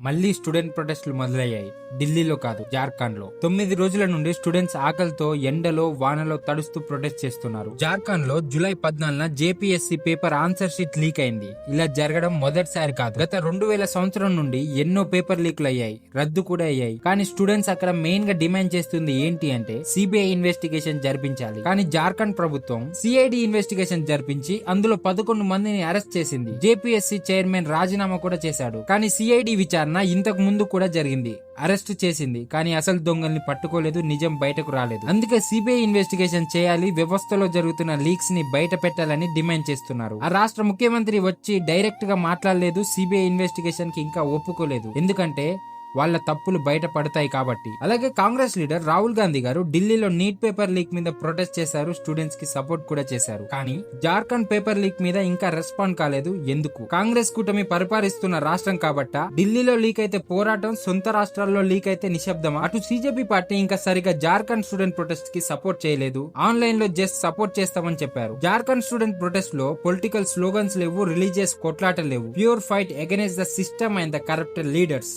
మళ్లీ స్టూడెంట్ ప్రొటెస్టులు మొదలయ్యాయి. ఢిల్లీలో కాదు, జార్ఖండ్ లో 9 రోజుల నుండి స్టూడెంట్స్ ఆకలితో ఎండలో వానలో తడుస్తూ ప్రొటెస్ట్ చేస్తున్నారు. జార్ఖండ్ లో జూలై 14న JPSC paper answer sheet leak అయింది. ఇలా జరగడం మొదటిసారి కాదు. గత 2000 సంవత్సరం నుండి ఎన్నో పేపర్ లీక్లు అయ్యాయి, రద్దు కూడా అయ్యాయి. కానీ స్టూడెంట్స్ అక్కడ మెయిన్ గా డిమాండ్ చేస్తుంది ఏంటి అంటే సిబిఐ ఇన్వెస్టిగేషన్ జరిపించాలి. కానీ జార్ఖండ్ ప్రభుత్వం సిఐడి ఇన్వెస్టిగేషన్ జరిపించి అందులో 11 మందిని అరెస్ట్ చేసింది. జేపీఎస్సీ చైర్మన్ రాజీనామా కూడా చేశాడు. కానీ సిఐడి విచారణ ఇంతకు ముందు కూడా జరిగింది, అరెస్ట్ చేసింది. కానీ అసలు దొంగల్ని పట్టుకోలేదు, నిజం బయటకు రాలేదు. అందుకే సిబిఐ ఇన్వెస్టిగేషన్ చేయాలి, వ్యవస్థలో జరుగుతున్న లీక్స్ ని బయట పెట్టాలని డిమాండ్ చేస్తున్నారు. ఆ రాష్ట్ర ముఖ్యమంత్రి వచ్చి డైరెక్ట్ గా మాట్లాడలేదు, సిబిఐ ఇన్వెస్టిగేషన్ కి ఇంకా ఒప్పుకోలేదు. ఎందుకంటే వాళ్ళ తప్పులు బయట పడతాయి కాబట్టి. అలాగే కాంగ్రెస్ లీడర్ రాహుల్ గాంధీ గారు ఢిల్లీలో నీట్ పేపర్ లీక్ మీద ప్రొటెస్ట్ చేశారు, స్టూడెంట్స్ కి సపోర్ట్ కూడా చేశారు. కానీ జార్ఖండ్ పేపర్ లీక్ మీద ఇంకా రెస్పాండ్ కాలేదు. ఎందుకు? కాంగ్రెస్ కూటమి పరిపాలిస్తున్న రాష్ట్రం కాబట్టా? ఢిల్లీలో లీక్ అయితే పోరాటం, సొంత రాష్ట్రాల్లో లీక్ అయితే నిశ్శబ్దమా? అటు సిజేపీ పార్టీ ఇంకా సరిగా జార్ఖండ్ స్టూడెంట్ ప్రొటెస్ట్ కి సపోర్ట్ చేయలేదు, ఆన్లైన్ లో జస్ట్ సపోర్ట్ చేస్తామని చెప్పారు. జార్ఖండ్ స్టూడెంట్ ప్రొటెస్ట్ లో పొలిటికల్ స్లోగన్స్ లేవు, రిలీజియస్ కొట్లాట లేవు. Pure fight against the system and the corrupted leaders.